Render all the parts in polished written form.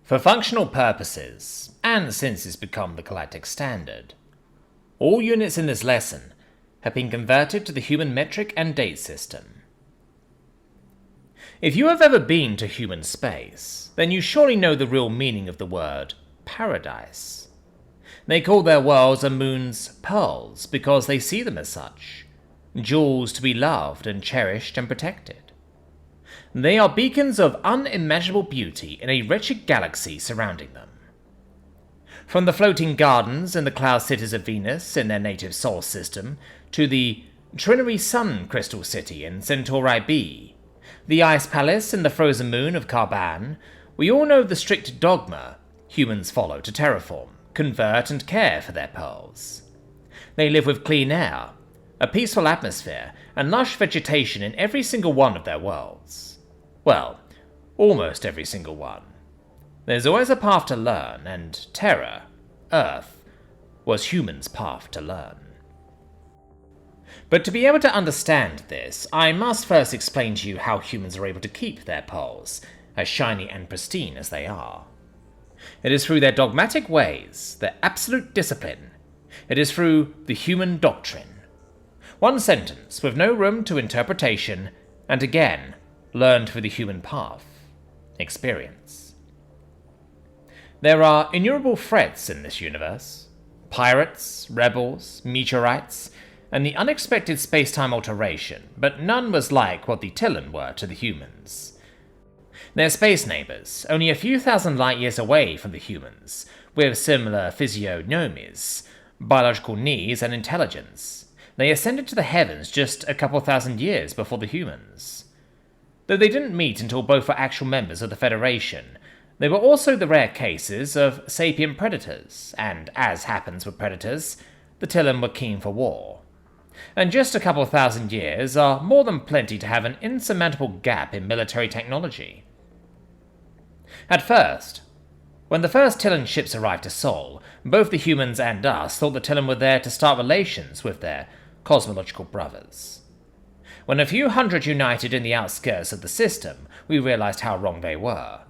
For functional purposes, and since it's become the galactic standard, all units in this lesson have been converted to the human metric and date system. If you have ever been to human space, then you surely know the real meaning of the word paradise. They call their worlds and moons pearls because they see them as such, jewels to be loved and cherished and protected. They are beacons of unimaginable beauty in a wretched galaxy surrounding them. From the floating gardens and the cloud cities of Venus in their native Sol system, to the Trinary Sun Crystal City in Centauri B, the Ice Palace and the frozen moon of Karban, we all know the strict dogma humans follow to terraform, convert and care for their pearls. They live with clean air, a peaceful atmosphere, and lush vegetation in every single one of their worlds. Well, almost every single one. There's always a path to learn, and Terra, Earth, was humans' path to learn. But to be able to understand this, I must first explain to you how humans are able to keep their pearls, as shiny and pristine as they are. It is through their dogmatic ways, their absolute discipline. It is through the human doctrine. One sentence, with no room to interpretation, and again, learned through the human path, experience. There are innumerable threats in this universe. Pirates, rebels, meteorites, and the unexpected space-time alteration, but none was like what the Tillen were to the humans. Their space neighbors, only a few thousand light-years away from the humans, with similar physiognomies, biological needs, and intelligence. They ascended to the heavens just a couple thousand years before the humans. Though they didn't meet until both were actual members of the Federation, they were also the rare cases of sapient predators, and as happens with predators, the Tillen were keen for war. And just a couple thousand years are more than plenty to have an insurmountable gap in military technology. At first, when the first Tillen ships arrived to Sol, both the humans and us thought the Tillen were there to start relations with their cosmological brothers. When a few hundred united in the outskirts of the system, we realized how wrong they were.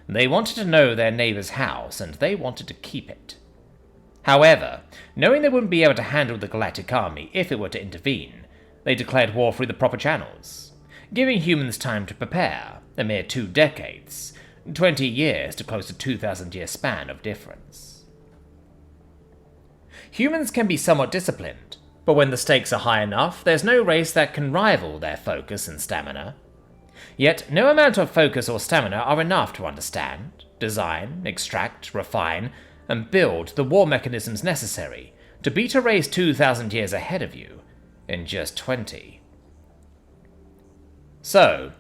They wanted to know their neighbor's house, and they wanted to keep it. However, knowing they wouldn't be able to handle the Galactic Army if it were to intervene, they declared war through the proper channels, giving humans time to prepare, a mere 2 decades, 20 years to close a 2,000-year span of difference. Humans can be somewhat disciplined, but when the stakes are high enough, there's no race that can rival their focus and stamina. Yet no amount of focus or stamina are enough to understand, design, extract, refine, and build the war mechanisms necessary to beat a race 2,000 years ahead of you in just 20. So,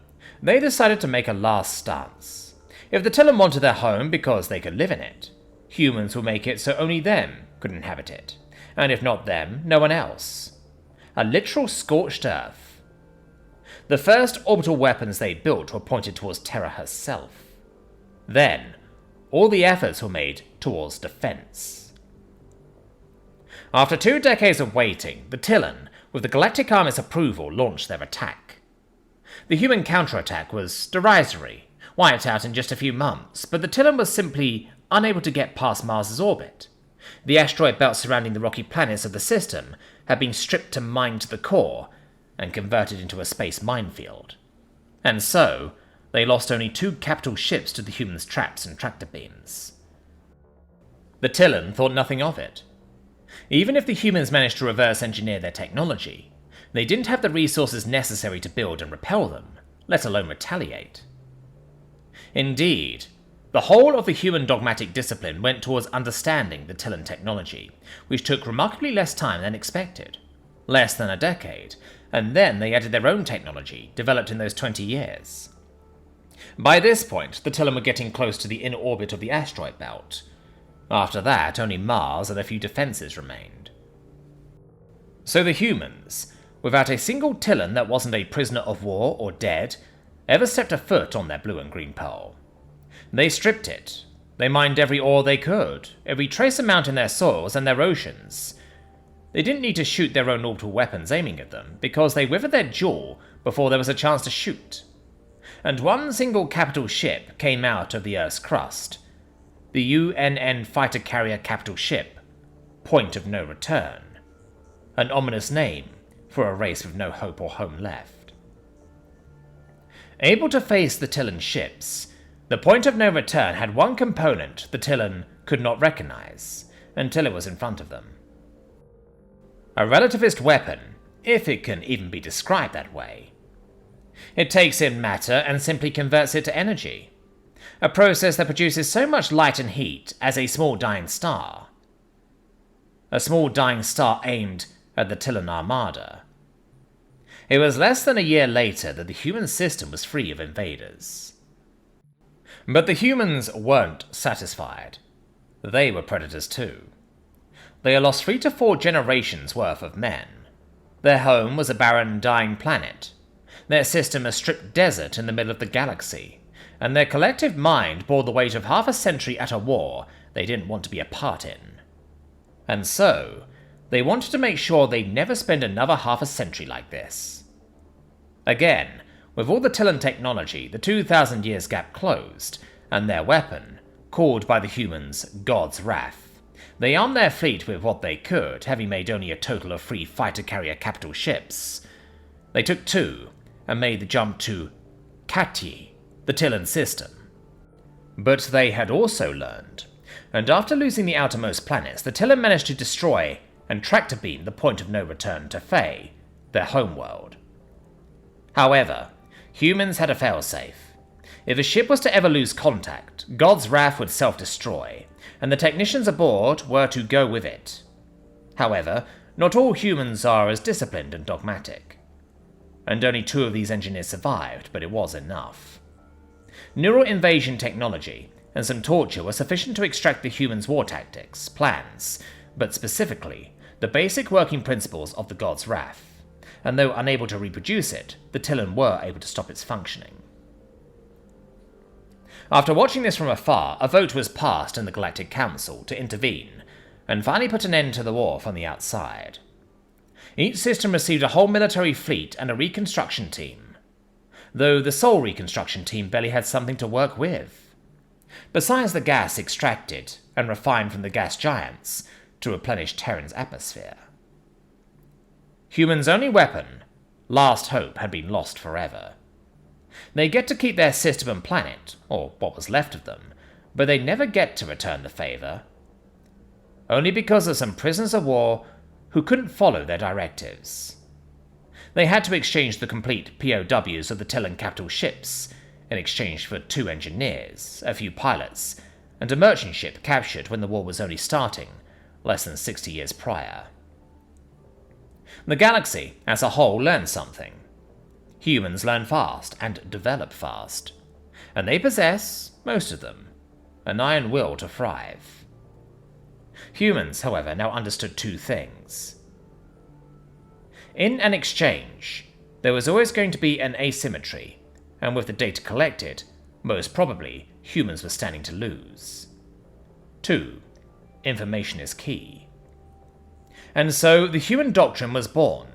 they decided to make a last stance. If the Tillen wanted their home because they could live in it, humans will make it so only them could inhabit it, and if not them, no one else. A literal scorched earth. The first orbital weapons they built were pointed towards Terra herself. Then, all the efforts were made towards defense. After 2 decades of waiting, the Tillen, with the Galactic Army's approval, launched their attack. The human counterattack was derisory, wiped out in just a few months, but the Tillen was simply unable to get past Mars's orbit. The asteroid belt surrounding the rocky planets of the system had been stripped and mined to the core, and converted into a space minefield. And so, they lost only 2 capital ships to the humans' traps and tractor beams. The Tillen thought nothing of it. Even if the humans managed to reverse engineer their technology, they didn't have the resources necessary to build and repel them, let alone retaliate. Indeed, the whole of the human dogmatic discipline went towards understanding the Tillen technology, which took remarkably less time than expected, less than a decade, and then they added their own technology, developed in those 20 years. By this point, the Tillen were getting close to the inner orbit of the asteroid belt. After that, only Mars and a few defenses remained. So the humans, without a single Tillen that wasn't a prisoner of war or dead, ever stepped a foot on their blue and green pearl. They stripped it. They mined every ore they could, every trace amount in their soils and their oceans. They didn't need to shoot their own orbital weapons aiming at them, because they withered their jaw before there was a chance to shoot. and one single capital ship came out of the Earth's crust. The UNN fighter carrier capital ship, Point of No Return. An ominous name for a race with no hope or home left. Able to face the Tillen ships, the Point of No Return had one component the Tillen could not recognize until it was in front of them. A relativist weapon, if it can even be described that way. It takes in matter and simply converts it to energy, a process that produces so much light and heat as a small dying star. A small dying star aimed at the Tillen Armada. It was less than a year later that the human system was free of invaders. But the humans weren't satisfied. They were predators too. They had lost 3 to 4 generations worth of men. Their home was a barren, dying planet. Their system a stripped desert in the middle of the galaxy, and their collective mind bore the weight of half a century at a war they didn't want to be a part in. And so, they wanted to make sure they'd never spend another half a century like this. Again, with all the Tillen technology, the 2,000 years gap closed, and their weapon, called by the humans God's Wrath. They armed their fleet with what they could, having made only a total of 3 fighter carrier capital ships. They took 2, and made the jump to Katyi, the Tillen system. But they had also learned, and after losing the outermost planets, the Tillen managed to destroy and tractor beam the Point of No Return to Fae, their homeworld. However, humans had a failsafe. If a ship was to ever lose contact, God's Wrath would self-destroy, and the technicians aboard were to go with it. However, not all humans are as disciplined and dogmatic. And only 2 of these engineers survived, but it was enough. Neural invasion technology and some torture were sufficient to extract the humans' war tactics, plans, but specifically, the basic working principles of the God's Wrath, and though unable to reproduce it, the Tillen were able to stop its functioning. After watching this from afar, a vote was passed in the Galactic Council to intervene, and finally put an end to the war from the outside. Each system received a whole military fleet and a reconstruction team, though the sole reconstruction team barely had something to work with. Besides the gas extracted and refined from the gas giants to replenish Terran's atmosphere. Humans' only weapon, last hope, had been lost forever. They get to keep their system and planet, or what was left of them, but they never get to return the favour. Only because of some prisoners of war who couldn't follow their directives. They had to exchange the complete POWs of the Tillen capital ships in exchange for 2 engineers, a few pilots, and a merchant ship captured when the war was only starting, less than 60 years prior. The galaxy, as a whole, learned something. Humans learn fast and develop fast, and they possess, most of them, an iron will to thrive. Humans, however, now understood 2 things. In an exchange, there was always going to be an asymmetry, and with the data collected, most probably humans were standing to lose. 2. Information is key. And so the human doctrine was born.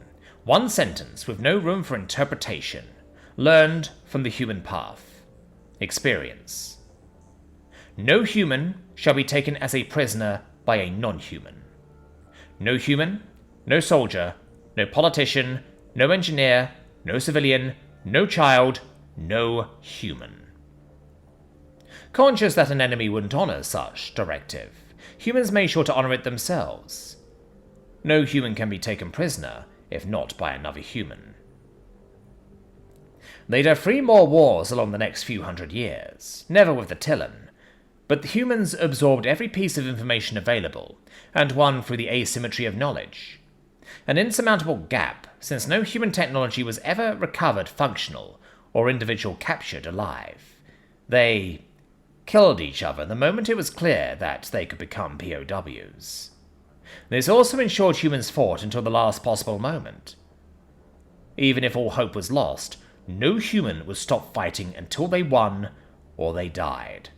One sentence with no room for interpretation, learned from the human path. Experience. No human shall be taken as a prisoner by a non-human. No human, no soldier, no politician, no engineer, no civilian, no child, no human. Conscious that an enemy wouldn't honour such directive, humans made sure to honour it themselves. No human can be taken prisoner if not by another human. They'd have 3 more wars along the next few hundred years, never with the Tillen, but the humans absorbed every piece of information available, and won through the asymmetry of knowledge. An insurmountable gap, since no human technology was ever recovered functional or individual captured alive. They killed each other the moment it was clear that they could become POWs. This also ensured humans fought until the last possible moment. Even if all hope was lost, no human would stop fighting until they won or they died.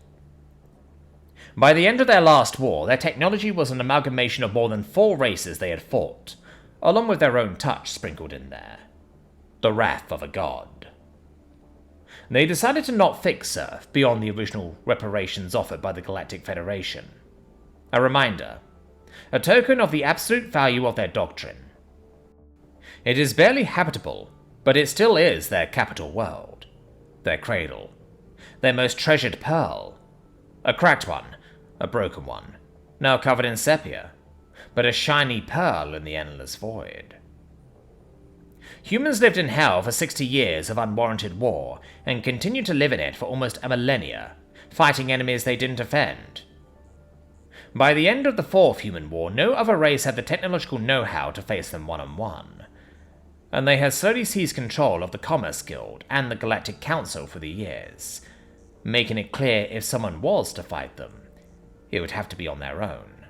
By the end of their last war, their technology was an amalgamation of more than 4 races they had fought, along with their own touch sprinkled in there. The wrath of a god. They decided to not fix Earth beyond the original reparations offered by the Galactic Federation. A reminder, a token of the absolute value of their doctrine. It is barely habitable, but it still is their capital world, their cradle, their most treasured pearl. A cracked one, a broken one, now covered in sepia, but a shiny pearl in the endless void. Humans lived in hell for 60 years of unwarranted war, and continued to live in it for almost a millennia, fighting enemies they didn't offend. By the end of the Fourth Human War, no other race had the technological know-how to face them one-on-one, and they had slowly seized control of the Commerce Guild and the Galactic Council for the years, making it clear if someone was to fight them, it would have to be on their own.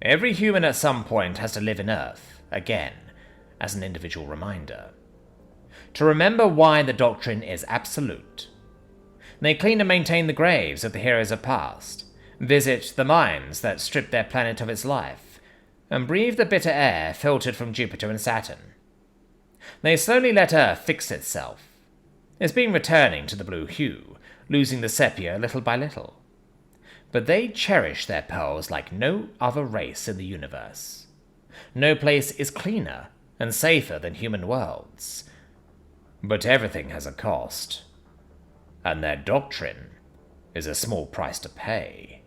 Every human at some point has to live in Earth, again, as an individual reminder, to remember why the Doctrine is absolute. They clean and maintain the graves of the heroes of past, visit the mines that stripped their planet of its life, and breathe the bitter air filtered from Jupiter and Saturn. They slowly let Earth fix itself. It's been returning to the blue hue, losing the sepia little by little. But they cherish their pearls like no other race in the universe. No place is cleaner and safer than human worlds. But everything has a cost, and their doctrine is a small price to pay.